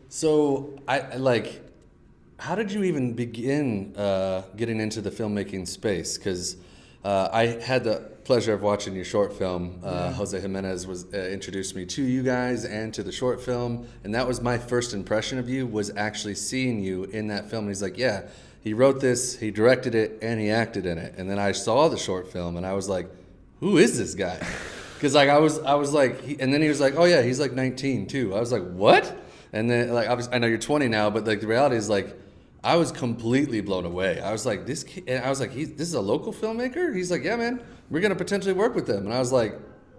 So I like, how did you even begin getting into the filmmaking space? Because I had the pleasure of watching your short film. Yeah. Jose Jimenez was introduced me to you guys and to the short film, and that was my first impression of you. Was actually seeing you in that film. And he's like, yeah, he wrote this, he directed it, and he acted in it. And then I saw the short film, and I was like, who is this guy? Because like I was like, and then he was like, oh yeah, he's like 19 too. I was like, what? And then like obviously, I know you're 20 now, but like the reality is like I was completely blown away. I was like, this kid, and I was like, this is a local filmmaker? He's like, yeah, man, we're gonna potentially work with them. And I was like,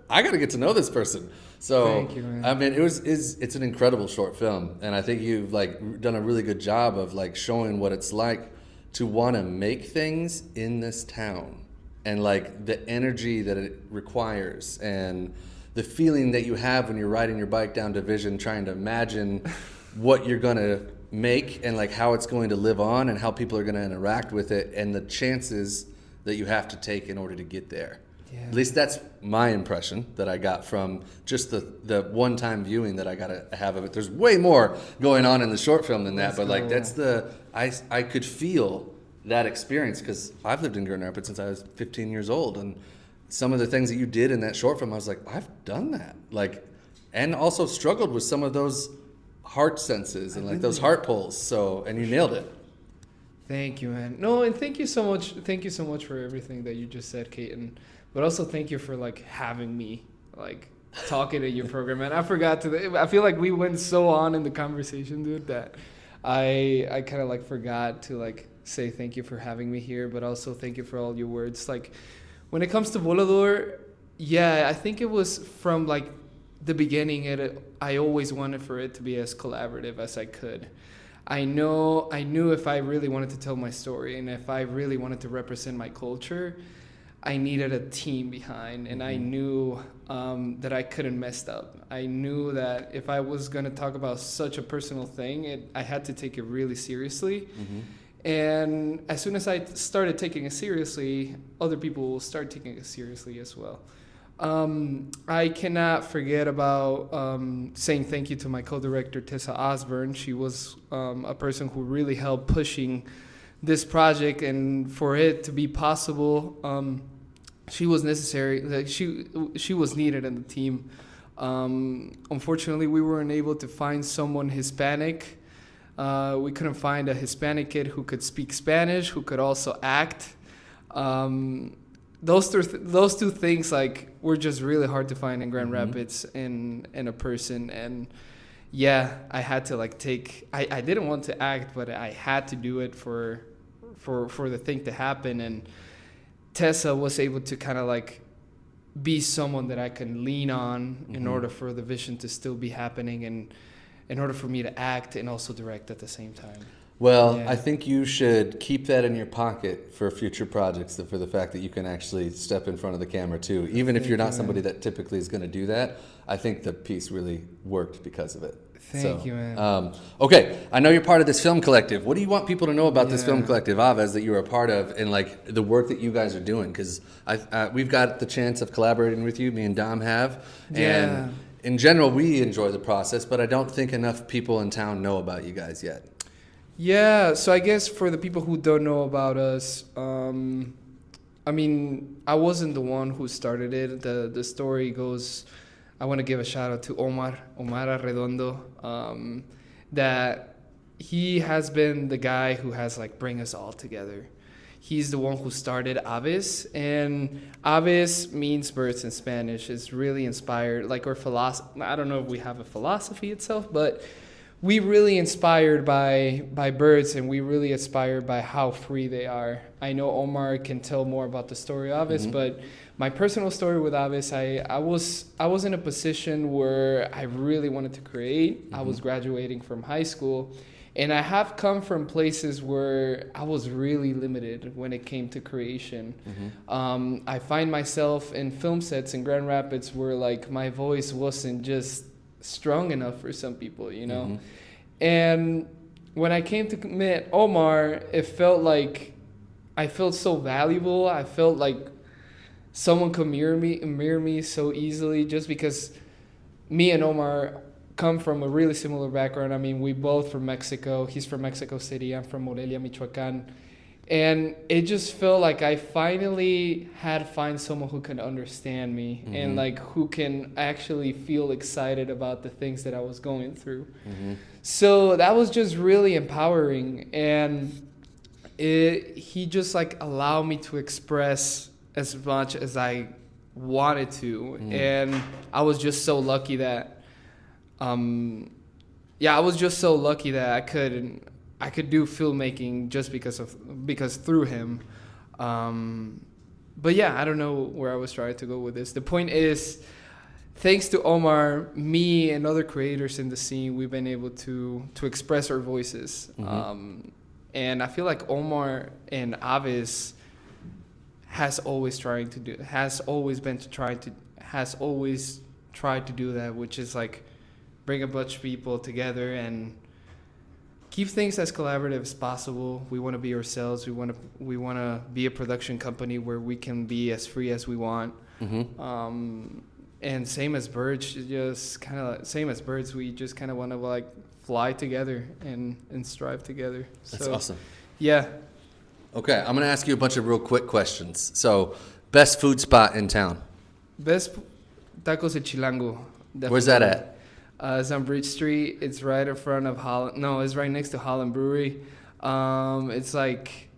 I gotta get to know this person. So Thank you, man. I mean, it's an incredible short film, and I think you've like done a really good job of like showing what it's like to want to make things in this town, and like the energy that it requires, and the feeling that you have when you're riding your bike down Division trying to imagine what you're going to make and like how it's going to live on and how people are going to interact with it and the chances that you have to take in order to get there. Yeah. At least that's my impression that I got from just the one time viewing that I got to have of it. There's way more going on in the short film than that, but like that's I could feel that experience because I've lived in Grand Rapids since I was 15 years old, and some of the things that you did in that short film, I was like, I've done that, like, and also struggled with some of those heart senses and like those heart pulls. So, and you nailed it. Thank you, man. No, and thank you so much. Thank you so much for everything that you just said, Kaiten. But also thank you for like having me, like talking at your program, man. I forgot to. I feel like we went so on in the conversation, dude, that I kind of like forgot to like say thank you for having me here, but also thank you for all your words. Like when it comes to Volador, yeah, I think it was from like the beginning. I always wanted for it to be as collaborative as I could. I knew if I really wanted to tell my story and if I really wanted to represent my culture, I needed a team behind, and I knew that I couldn't mess up. I knew that if I was going to talk about such a personal thing, I had to take it really seriously. Mm-hmm. And as soon as I started taking it seriously, other people will start taking it seriously as well. I cannot forget about saying thank you to my co-director, Tessa Osborne. She was a person who really helped pushing this project, and for it to be possible, she was necessary. Like she was needed in the team. Unfortunately, we weren't able to find someone Hispanic. We couldn't find a Hispanic kid who could speak Spanish, who could also act. Those two things like were just really hard to find in Grand Rapids in a person. And yeah, I had to like I didn't want to act, but I had to do it for the thing to happen. And Tessa was able to kind of like be someone that I can lean on in order for the vision to still be happening, and in order for me to act and also direct at the same time. Well, Yeah. I think you should keep that in your pocket for future projects, for the fact that you can actually step in front of the camera too. Even if Thank you're you, not man. somebody that typically is going to do that, I think the piece really worked because of it. Thank you, man. Okay, I know you're part of this film collective. What do you want people to know about this film Yeah. collective, Aves, that you're a part of, and like the work that you guys are doing? Because we've got the chance of collaborating with you, me and Dom have, and Yeah. in general, we enjoy the process, but I don't think enough people in town know about you guys yet. Yeah, so I guess for the people who don't know about us, I mean, I wasn't the one who started it. The story goes, I want to give a shout out to Omar Arredondo, that he has been the guy who has like bring us all together. He's the one who started Aves, and Aves means birds in Spanish. It's really inspired, like our philosophy. I don't know if we have a philosophy itself, but we really inspired by birds, and we really inspired by how free they are. I know Omar can tell more about the story of Aves, but my personal story with Aves, I was in a position where I really wanted to create. I was graduating from high school, and I have come from places where I was really limited when it came to creation. I find myself in film sets in Grand Rapids where like my voice wasn't just strong enough for some people, you know? And when I came to meet Omar, it felt like I felt so valuable. I felt like someone could mirror me so easily, just because me and Omar come from a really similar background. I mean, we both from Mexico. He's from Mexico City. I'm from Morelia, Michoacan. And it just felt like I finally had find someone who can understand me and like who can actually feel excited about the things that I was going through. So that was just really empowering. And he just like allowed me to express as much as I wanted to. And I was just so lucky that I was just so lucky that I could do filmmaking just because through him. But yeah, I don't know where I was trying to go with this. The point is, thanks to Omar, me and other creators in the scene, we've been able to express our voices. And I feel like Omar and Avis has always tried to do that, which is like bring a bunch of people together and keep things as collaborative as possible. We want to be ourselves. We want to be a production company where we can be as free as we want. And same as birds, we just kind of want to like fly together and strive together. That's awesome. Yeah. Okay, I'm gonna ask you a bunch of real quick questions. So, best food spot in town? Best tacos de Chilango. Definitely. Where's that at? It's on Bridge Street. It's right in front of Holland. No, it's right next to Holland Brewery. It's like,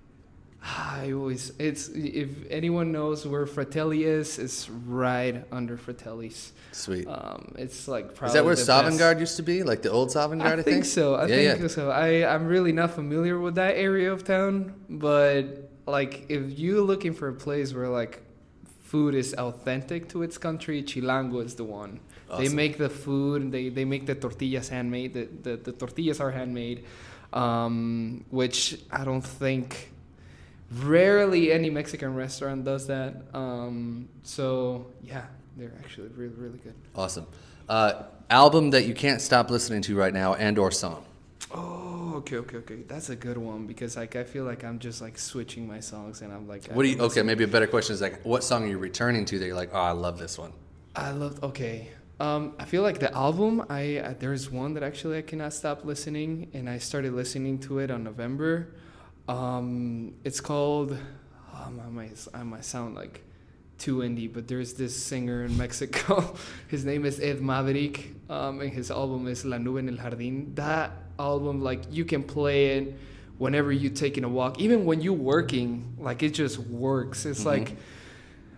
if anyone knows where Fratelli is, it's right under Fratelli's. Sweet. It's like probably. Is that where Sovngarde used to be? Like the old Sovngarde, I think so. I think so. I'm really not familiar with that area of town, but like if you're looking for a place where like food is authentic to its country, Chilango is the one. Awesome. They make the food. They make the tortillas handmade. The tortillas are handmade, which I don't think. Rarely any Mexican restaurant does that. So yeah, they're actually really, really good. Awesome. Album that you can't stop listening to right now and/or song. Oh, okay. That's a good one because like I feel like I'm just like switching my songs and I'm like. Okay, maybe a better question is like, what song are you returning to that you're like, oh, I love this one. I feel like the album. There's one that actually I cannot stop listening, and I started listening to it on November. It's called. I might sound like too indie, but there's this singer in Mexico. His name is Ed Maverick, and his album is La Nube en el Jardín. That album, like you can play it whenever you're taking a walk, even when you're working. Like it just works. It's like.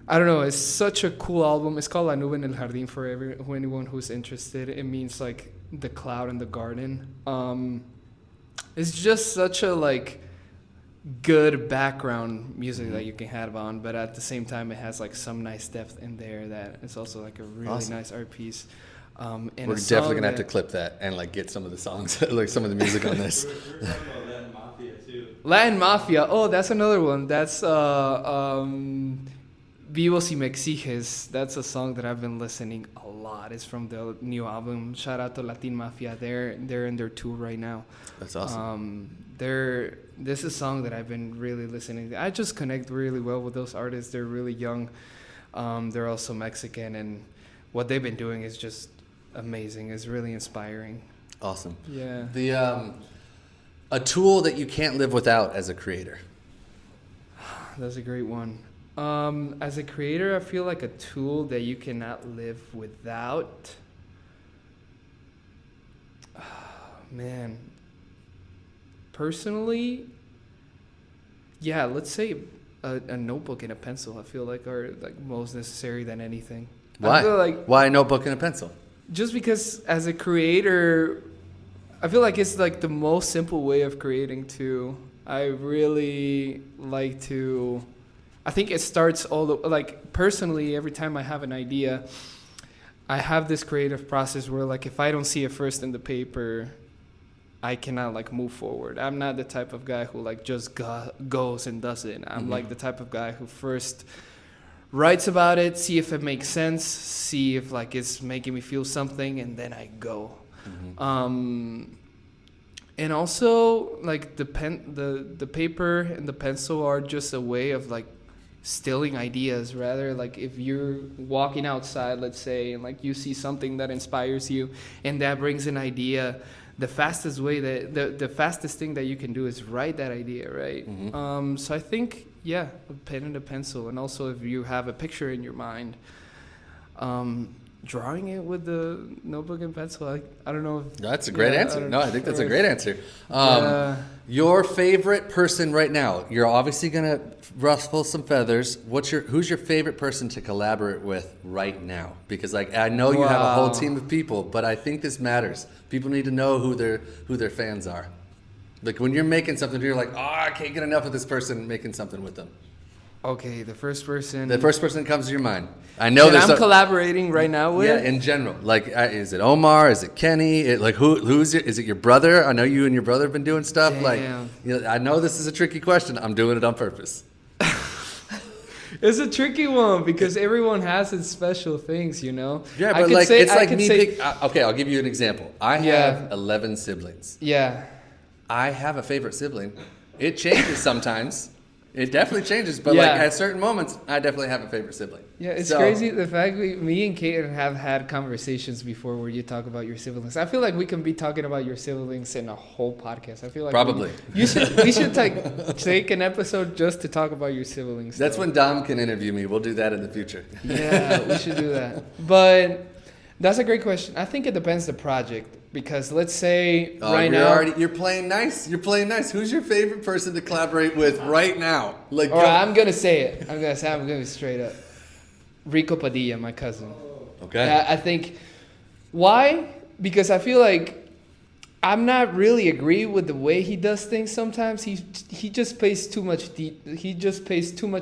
I don't know. It's such a cool album. It's called La Nube en el Jardín for anyone who's interested. It means like the cloud in the garden. It's just such a like good background music that you can have on, but at the same time it has like some nice depth in there that it's also like a really nice art piece. And we're definitely gonna have to clip that and like get some of the songs, like some of the music on this. We're talking about Latin Mafia too. Latin Mafia. Oh, that's another one. That's Vivos y Me Exiges. That's a song that I've been listening a lot. It's from the new album. Shout out to Latin Mafia. They're in their tour right now. That's awesome. This is a song that I've been really listening to. I just connect really well with those artists. They're really young. They're also Mexican, and what they've been doing is just amazing. It's really inspiring. Awesome. Yeah. A tool that you can't live without as a creator. That's a great one. As a creator, I feel like a tool that you cannot live without. Man. Personally, yeah, let's say a notebook and a pencil. I feel like are like most necessary than anything. Why? I feel like why a notebook and a pencil? Just because as a creator, I feel like it's like the most simple way of creating too. I really like to. I think it starts like personally every time I have an idea, I have this creative process where like if I don't see it first in the paper, I cannot like move forward. I'm not the type of guy who like just goes and does it. I'm like the type of guy who first writes about it, see if it makes sense, see if like it's making me feel something, and then I go. And also like the paper and the pencil are just a way of like stealing ideas. Rather, like if you're walking outside, let's say, and like you see something that inspires you and that brings an idea, the fastest way that the fastest thing that you can do is write that idea, right? So I think, yeah, a pen and a pencil, and also if you have a picture in your mind, drawing it with the notebook and pencil. I don't know if That's a great answer. No, I think that's a great answer. Yeah. Your favorite person right now? You're obviously gonna ruffle some feathers. Who's your favorite person to collaborate with right now? Because like I know you have a whole Wow. team of people, but I think this matters. People need to know who their fans are. Like when you're making something, you're like, I can't get enough of this person making something with them. Okay, the first person The first person that comes to your mind. I know that there's I'm collaborating right now with. Yeah, in general. Like, is it Omar? Is it Kenny? Is it your brother? I know you and your brother have been doing stuff. Damn. Like, I know this is a tricky question. I'm doing it on purpose. It's a tricky one because everyone has its special things, you know. Yeah, I but could like, say- it's I like could me say- okay, I'll give you an example. I Yeah. have 11 siblings. Yeah. I have a favorite sibling. It changes sometimes. It definitely changes, but Yeah. like at certain moments, I definitely have a favorite sibling. Yeah, it's So- crazy the fact me and Kate have had conversations before where you talk about your siblings. I feel like we can be talking about your siblings in a whole podcast. I feel like Probably. we should take an episode just to talk about your siblings. That's though. when Dom can interview me. We'll do that in the future. Yeah, we should do that. But that's a great question. I think it depends the project because let's say You're playing nice. You're playing nice. Who's your favorite person to collaborate with right now? Like, All right, I'm gonna say it. I'm gonna be straight up. Rico Padilla, my cousin. okay. I think why? Because I feel like I'm not really agree with the way he does things sometimes. He just pays too much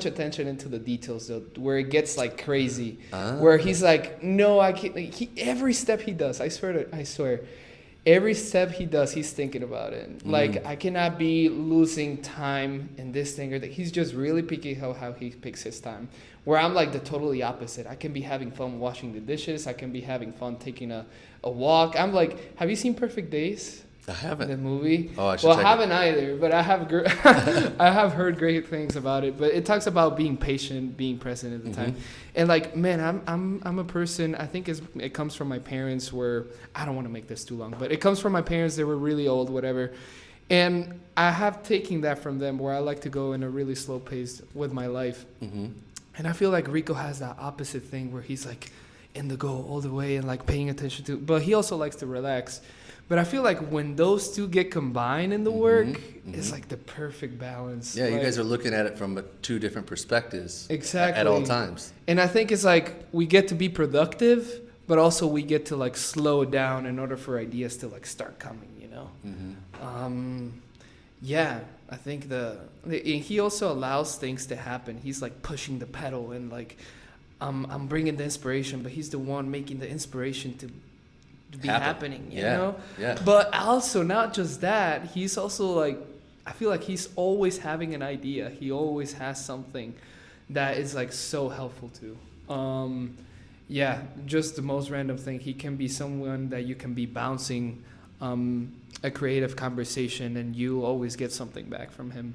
attention into the details though, where it gets like crazy. Where he's like, no, I can't. Like, every step he does, I swear, every step he does, he's thinking about it. Like I cannot be losing time in this thing or that. He's just really picky how he picks his time. Where I'm like the totally opposite. I can be having fun washing the dishes. I can be having fun taking a walk. I'm like, have you seen Perfect Days? I haven't. The movie. Oh, I should Well, I check it. haven't either, but I have I have heard great things about it. But it talks about being patient, being present at the time, and like, man, I'm a person. I think it comes from my parents. Where I don't want to make this too long, but it comes from my parents. They were really old, whatever, and I have taken that from them. Where I like to go in a really slow pace with my life, and I feel like Rico has that opposite thing where he's like in the go all the way and like paying attention to, but he also likes to relax. But I feel like when those two get combined in the work, it's like the perfect balance. Yeah, you Like, guys are looking at it from two different perspectives. Exactly. At all times. And I think it's like we get to be productive, but also we get to like slow down in order for ideas to like start coming, you know? Yeah, I think he also allows things to happen. He's like pushing the pedal and like I'm bringing the inspiration, but he's the one making the inspiration to be happening, you know? Yeah. But also not just that, he's also like, I feel like he's always having an idea. He always has something that is like so helpful to. Yeah, just the most random thing. He can be someone that you can be bouncing a creative conversation and you always get something back from him.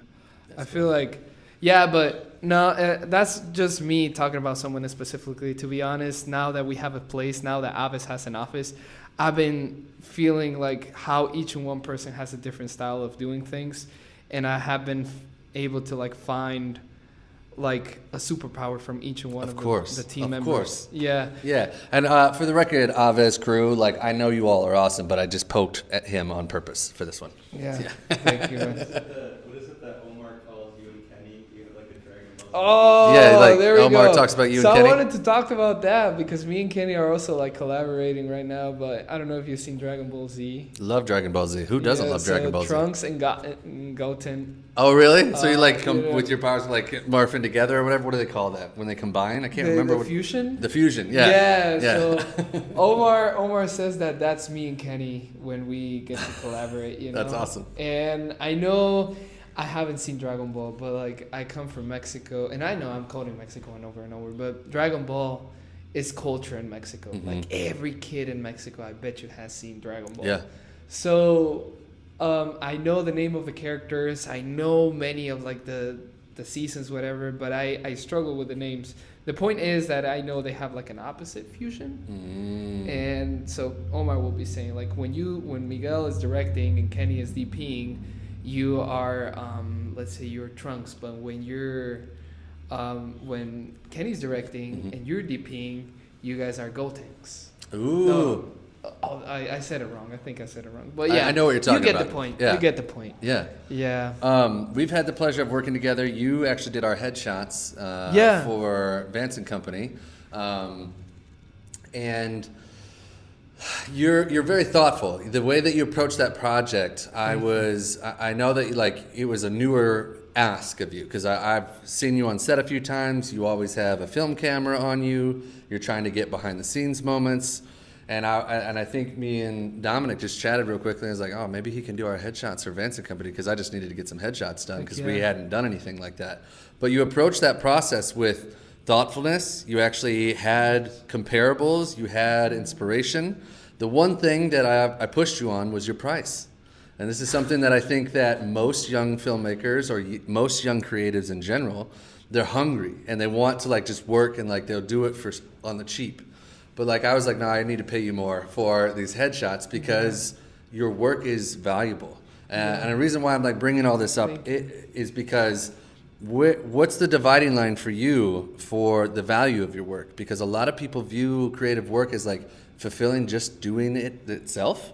I feel like, yeah, but no, that's just me talking about someone specifically. To be honest, now that we have a place, now that Aves has an office, I've been feeling like how each and one person has a different style of doing things, and I have been able to like find like a superpower from each and one of the team members. Of course. Yeah. Yeah. And for the record, Aves crew, like I know you all are awesome, but I just poked at him on purpose for this one. Yeah. Thank you, man. What is it that Omar calls you and Kenny? You have like a Dragon Ball Z? Oh, Yeah, like there we Omar go. talks about you so and Kenny. I wanted to talk about that because me and Kenny are also like collaborating right now. But I don't know if you've seen Dragon Ball Z. Love Dragon Ball Z. Who doesn't love Dragon Ball Z? Trunks and Goten. Oh, really? So you like come yeah. with your powers like morphing together or whatever? What do they call that when they combine? I can't remember. The what fusion. The fusion. Yeah. So Omar says that that's me and Kenny when we get to collaborate. You know. That's awesome. And I know I haven't seen Dragon Ball, but like I come from Mexico, and I know I'm quoting Mexico and over, but Dragon Ball is culture in Mexico. Like every kid in Mexico, I bet you has seen Dragon Ball. Yeah. So I know the name of the characters. I know many of like the the seasons, whatever. But I struggle with the names. The point is that I know they have like an opposite fusion, and so Omar will be saying like when Miguel is directing and Kenny is DPing, you are let's say you're Trunks, but when Kenny's directing and you're DPing, you guys are Gotenks. Ooh. No, I said it wrong. I think I said it wrong. But yeah, I know what you're talking about. You get the point. Yeah. You get the point. Yeah. Yeah. We've had the pleasure of working together. You actually did our headshots for Vance and Company. And you're very thoughtful. The way that you approach that project, I know that like it was a newer ask of you, because I've seen you on set a few times. You always have a film camera on you. You're trying to get behind the scenes moments. And I think me and Dominic just chatted real quickly. I was like, oh, maybe he can do our headshots for Vance and Company, because I just needed to get some headshots done because we hadn't done anything like that. But you approached that process with thoughtfulness. You actually had comparables. You had inspiration. The one thing that I pushed you on was your price. And this is something that I think that most young filmmakers or most young creatives in general, they're hungry and they want to like just work and like they'll do it on the cheap. But like I was like, no, I need to pay you more for these headshots because your work is valuable. And the reason why I'm like bringing all this up is because what's the dividing line for you for the value of your work? Because a lot of people view creative work as like fulfilling just doing it itself.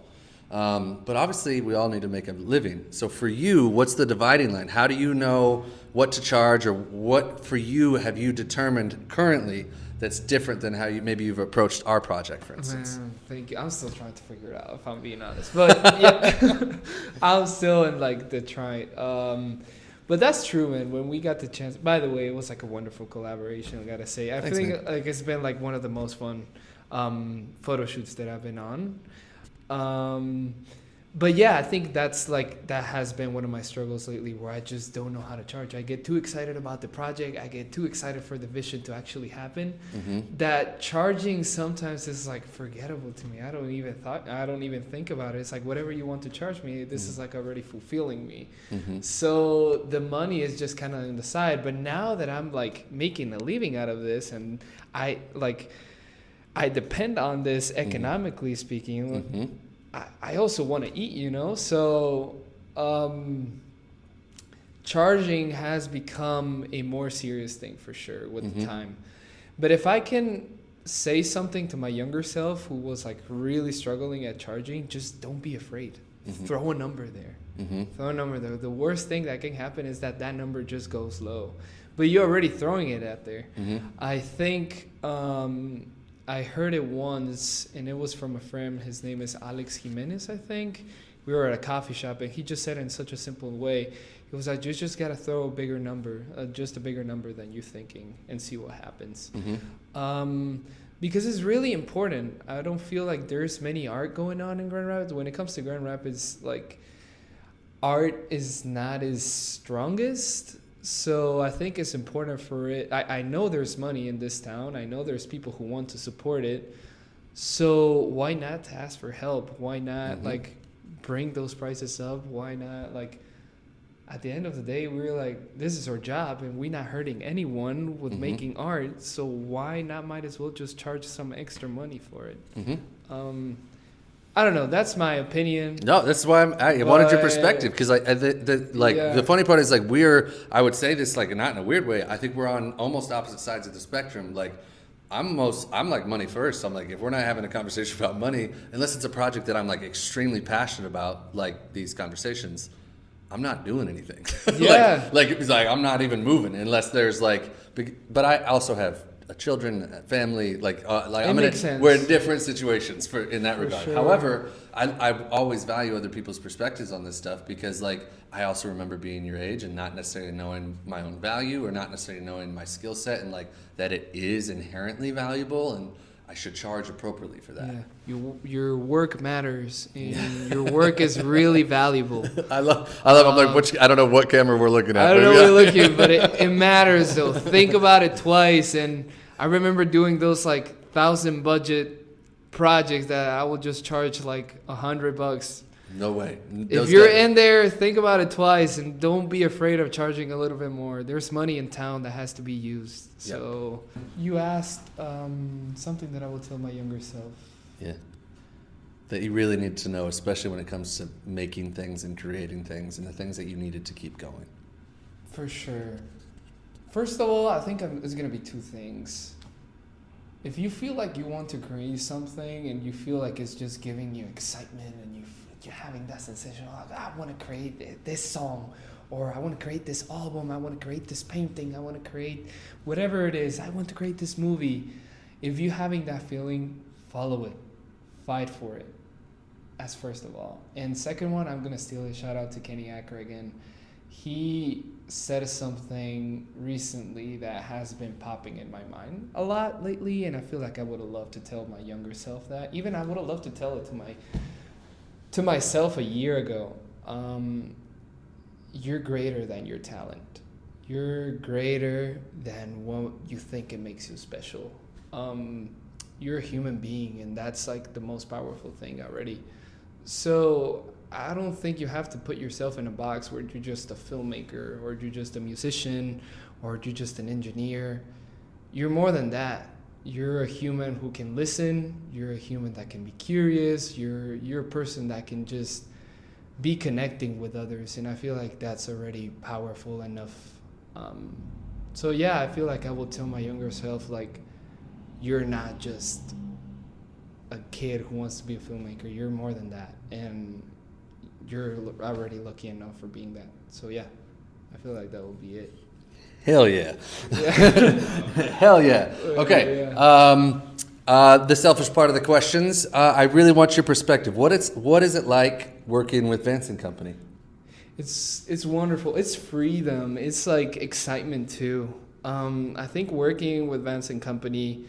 But obviously we all need to make a living. So for you, what's the dividing line? How do you know what to charge, or what for you have you determined currently that's different than how you've approached our project, for instance? Man, thank you. I'm still trying to figure it out, if I'm being honest. But yeah, I'm still in like the trying. But that's true, man. When we got the chance, by the way, it was like a wonderful collaboration, I gotta say. I think like it's been like one of the most fun photo shoots that I've been on. But yeah, I think that has been one of my struggles lately, where I just don't know how to charge. I get too excited about the project. I get too excited for the vision to actually happen. That charging sometimes is like forgettable to me. I don't even think about it. It's like, whatever you want to charge me, this is like already fulfilling me. So the money is just kind of on the side. But now that I'm like making a living out of this, and I depend on this economically speaking. I also want to eat, so charging has become a more serious thing for sure with the time. But if I can say something to my younger self who was like really struggling at charging, just don't be afraid. Throw a number there. Throw a number there. The worst thing that can happen is that number just goes low. But you're already throwing it out there. I think... I heard it once, and it was from a friend. His name is Alex Jimenez, I think. We were at a coffee shop, and he just said it in such a simple way. He was like, you just got to throw a bigger number, just a bigger number than you're thinking, and see what happens. Because it's really important. I don't feel like there's many art going on in Grand Rapids. When it comes to Grand Rapids, like, art is not as strongest. So I think it's important for it. I know there's money in this town. I know there's people who want to support it. So why not ask for help? Why not like bring those prices up? Why not like at the end of the day, we're like, this is our job and we're not hurting anyone with making art. So why not might as well just charge some extra money for it? I don't know. That's my opinion. No, that's why I wanted your perspective, because the funny part is like I would say this like not in a weird way. I think we're on almost opposite sides of the spectrum. Like I'm like money first. I'm like, if we're not having a conversation about money, unless it's a project that I'm like extremely passionate about, like these conversations, I'm not doing anything. Yeah. like it's like I'm not even moving unless there's like. But I also have children, family, we're in different situations in that regard. Sure. However, I always value other people's perspectives on this stuff, because like I also remember being your age and not necessarily knowing my own value, or not necessarily knowing my skill set, and like that it is inherently valuable and I should charge appropriately for that. Yeah, your work matters, and your work is really valuable. I love. I'm like, I don't know what camera we're looking at. I don't know what you're looking, but it matters though. Think about it twice. And I remember doing those like 1,000 budget projects that I would just charge like $100. No way. If you're in there, think about it twice and don't be afraid of charging a little bit more. There's money in town that has to be used. Yep. So you asked something that I would tell my younger self. Yeah. That you really need to know, especially when it comes to making things and creating things and the things that you needed to keep going. For sure. First of all, I think it's going to be two things. If you feel like you want to create something and you feel like it's just giving you excitement and you're having that sensation, like, I want to create this song, or I want to create this album, I want to create this painting, I want to create whatever it is, I want to create this movie. If you're having that feeling, follow it. Fight for it. That's first of all. And second one, I'm going to steal a shout out to Kenny Acker again. He said something recently that has been popping in my mind a lot lately, and I feel like I would have loved to tell my younger self that. Even I would have loved to tell it to myself a year ago. You're greater than your talent. You're greater than what you think it makes you special. You're a human being, and that's like the most powerful thing already. So I don't think you have to put yourself in a box where you're just a filmmaker, or you're just a musician, or you're just an engineer. You're more than that. You're a human who can listen. You're a human that can be curious. You're a person that can just be connecting with others, and I feel like that's already powerful enough. So yeah, I feel like I will tell my younger self, like, you're not just a kid who wants to be a filmmaker. You're more than that, and you're already lucky enough for being that. So yeah, I feel like that will be it. Hell yeah. Hell yeah. Okay. The selfish part of the questions. I really want your perspective. What is it like working with Vance and Company? It's wonderful. It's freedom. It's like excitement too. I think working with Vance and Company,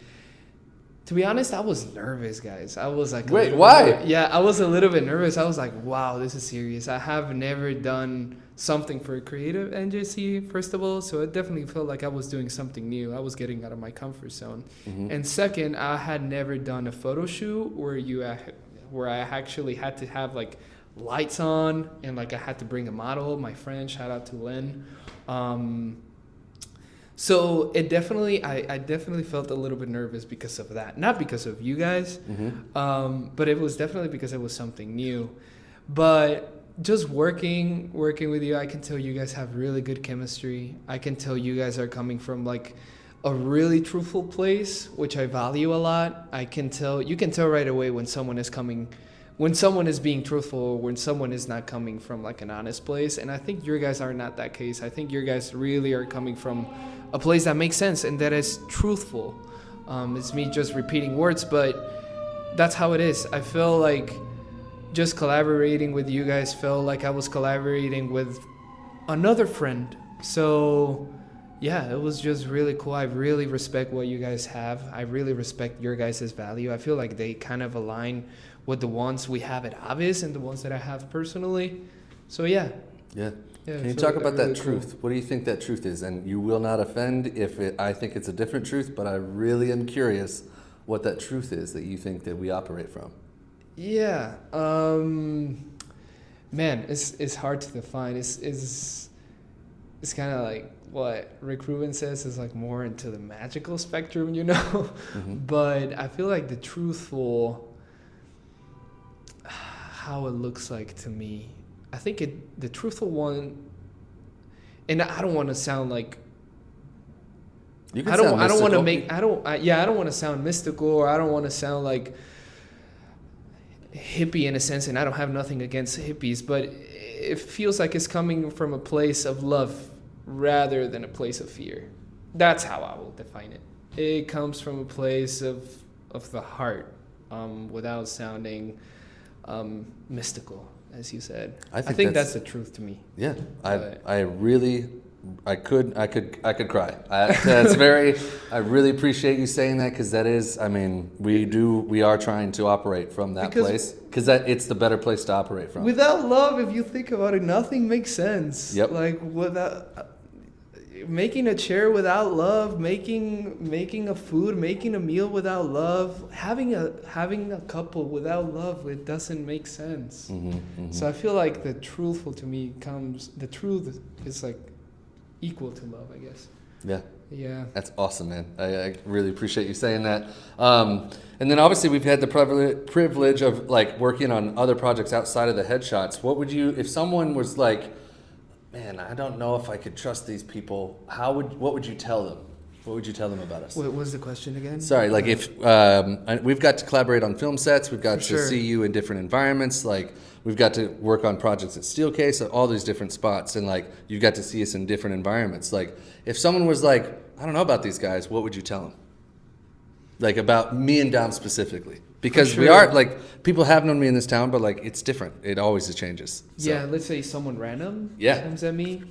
to be honest, I was nervous, guys. I was like, wait, why? I was a little bit nervous. I was like, wow, this is serious. I have never done something for a creative agency, first of all, so it definitely felt like I was doing something new. I was getting out of my comfort zone. Mm-hmm. And second, I had never done a photo shoot where I actually had to have like lights on, and like I had to bring a model, my friend, shout out to Lynn. So it definitely, I definitely felt a little bit nervous because of that. Not because of you guys, mm-hmm. But it was definitely because it was something new. But just working with you, I can tell you guys have really good chemistry. I can tell you guys are coming from like a really truthful place, which I value a lot. You can tell right away when someone is being truthful, or when someone is not coming from like an honest place. And I think your guys are not that case. I think your guys really are coming from a place that makes sense and that is truthful. It's me just repeating words, but that's how it is. I feel like just collaborating with you guys felt like I was collaborating with another friend. So yeah, it was just really cool. I really respect what you guys have. I really respect your guys' value. I feel like they kind of align with the ones we have at Avis and the ones that I have personally. So yeah. Yeah. Can you talk about that truth? Cool. What do you think that truth is? And you will not offend I think it's a different truth, but I really am curious what that truth is that you think that we operate from. Yeah. Man, it's hard to define. It's kind of like what Rick Rubin says is like more into the magical spectrum, you know? Mm-hmm. But I feel like the truthful, how it looks like to me, I think the truthful one, and I don't want to sound like, I don't want to sound mystical, or I don't want to sound like hippie in a sense, and I don't have nothing against hippies, but it feels like it's coming from a place of love rather than a place of fear. That's how I will define it. It comes from a place of the heart, without sounding mystical, as you said. I think that's the truth to me. Yeah, I could cry. That's very. I really appreciate you saying that, because that is. I mean, we are trying to operate from that place, because it's the better place to operate from. Without love, if you think about it, nothing makes sense. Yep. Like making a chair without love, making a food, making a meal without love, having a couple without love, it doesn't make sense. So I feel like the truth is like equal to love, I guess. Yeah. Yeah. That's awesome, man. I really appreciate you saying that. And then obviously we've had the privilege of like working on other projects outside of the headshots. What would you, if someone was like, man, I don't know if I could trust these people, what would you tell them? What would you tell them about us? What was the question again? Sorry, like if we've got to collaborate on film sets, we've got to see you in different environments, like we've got to work on projects at Steelcase, all these different spots, and like you've got to see us in different environments. Like if someone was like, I don't know about these guys, what would you tell them? Like about me and Dom specifically, because we are like people have known me in this town, but like it's different. It always changes. So. Yeah, let's say someone random comes at me.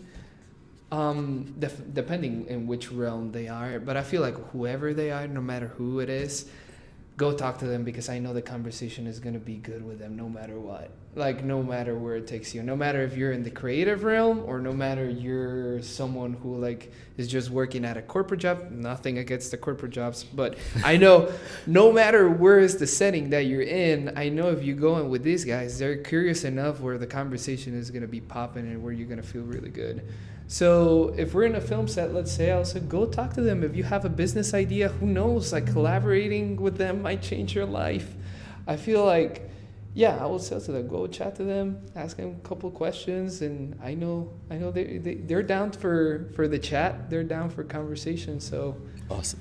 Depending in which realm they are, but I feel like whoever they are, no matter who it is, go talk to them, because I know the conversation is going to be good with them no matter what. Like no matter where it takes you, no matter if you're in the creative realm or no matter you're someone who like is just working at a corporate job. Nothing against the corporate jobs, but I know no matter where is the setting that you're in, I know if you go in with these guys, they're curious enough where the conversation is going to be popping and where you're going to feel really good. So if we're in a film set, let's say, I'll say, go talk to them. If you have a business idea, who knows, like collaborating with them might change your life. I feel like, yeah, I will say to them, go chat to them, ask them a couple questions. And I know they're down for the chat. They're down for conversation. So awesome.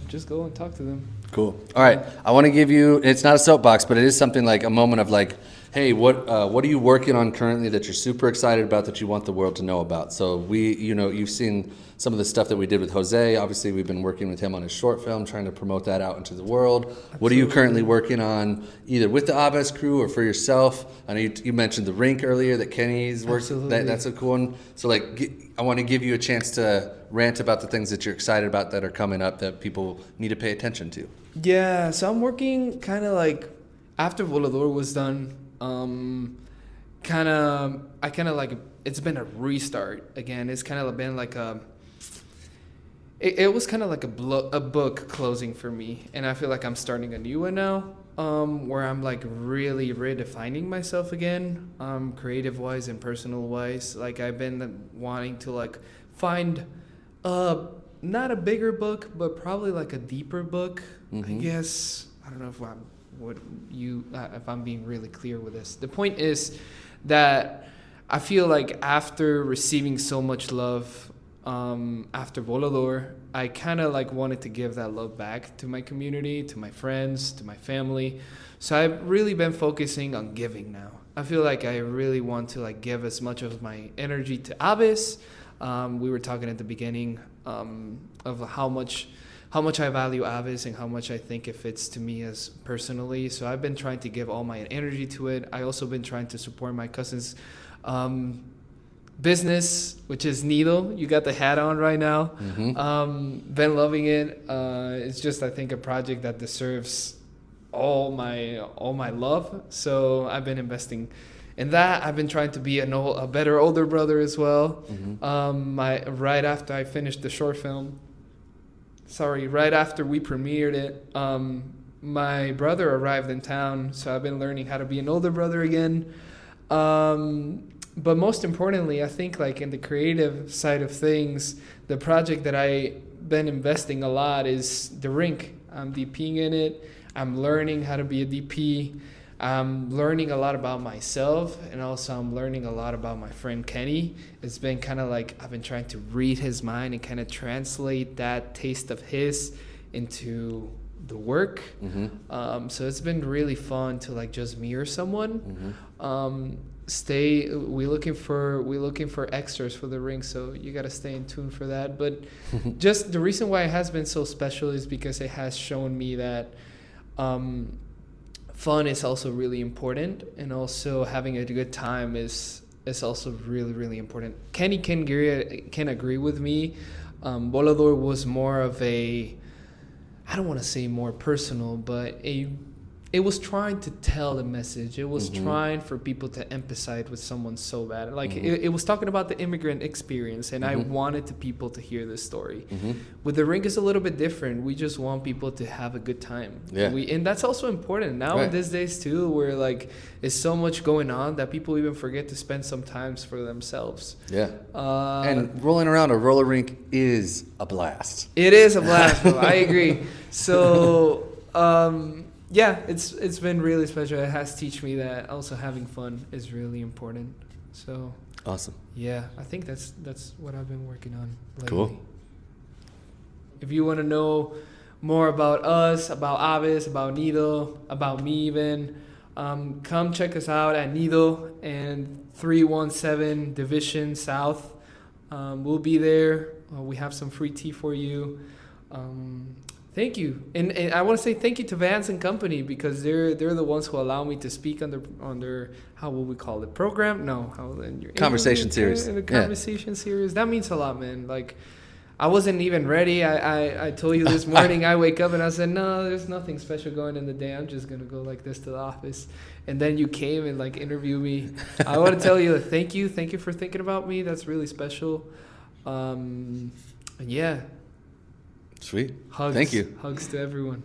Just go and talk to them. Cool. All right. I want to give you, it's not a soapbox, but it is something like a moment of like, hey, what are you working on currently that you're super excited about that you want the world to know about? So you've seen some of the stuff that we did with Jose. Obviously, we've been working with him on his short film, trying to promote that out into the world. Absolutely. What are you currently working on, either with the Aves crew or for yourself? I know you mentioned the rink earlier that Kenny's working. That's a cool one. So I want to give you a chance to rant about the things that you're excited about that are coming up that people need to pay attention to. Yeah, so I'm working kind of like after Volador was done. It's been a restart again. It's kind of been like it was kind of like a book closing for me, and I feel like I'm starting a new one now, where I'm like really redefining myself again, creative wise and personal wise. Like I've been wanting to like find not a bigger book, but probably like a deeper book. I guess I don't know if I'm being really clear with this. The point is that I feel like after receiving so much love after Volador, I kind of like wanted to give that love back to my community, to my friends, to my family. So I've really been focusing on giving now. I feel like I really want to like give as much of my energy to Aves. We were talking at the beginning of how much I value Aves and how much I think it fits to me as personally. So I've been trying to give all my energy to it. I also been trying to support my cousin's business, which is Needle. You got the hat on right now. Been loving it. It's just, I think, a project that deserves all my love. So I've been investing in that. I've been trying to be a better older brother as well. Right after I finished the short film, right after we premiered it, my brother arrived in town, so I've been learning how to be an older brother again. But most importantly, I think like in the creative side of things, the project that I've been investing a lot is the rink. I'm DPing in it. I'm learning how to be a DP. I'm learning a lot about myself, and also I'm learning a lot about my friend Kenny. It's been kind of like I've been trying to read his mind and kind of translate that taste of his into the work. So it's been really fun to like just mirror someone. We looking for extras for the ring, so you got to stay in tune for that. But just the reason why it has been so special is because it has shown me that fun is also really important, and also having a good time is also really, really important. Kenny can agree with me. Volador was more of a, I don't want to say more personal, but it was trying to tell a message. It was trying for people to empathize with someone so bad. Like it was talking about the immigrant experience, and I wanted the people to hear this story. With The Ring, it's a little bit different. We just want people to have a good time. Yeah. And that's also important now in these days too, where like there's so much going on that people even forget to spend some times for themselves. Yeah. And rolling around a roller rink is a blast. It is a blast, bro. I agree. So, yeah, it's been really special. It has taught me that also having fun is really important. So, awesome. Yeah, I think that's what I've been working on lately. Cool. If you want to know more about us, about Aves, about Nido, about me even, come check us out at Nido and 317 Division South. We'll be there. We have some free tea for you. Thank you, and I want to say thank you to Vance and Company, because they're the ones who allow me to speak on their how will we call it, program? No, how in your conversation series. In the conversation series. That means a lot, man. Like, I wasn't even ready. I told you this morning. I wake up and I said, no, there's nothing special going in the day. I'm just gonna go like this to the office, and then you came and like interviewed me. I want to tell you thank you for thinking about me. That's really special. And yeah. Sweet. Hugs. Thank you. Hugs to everyone.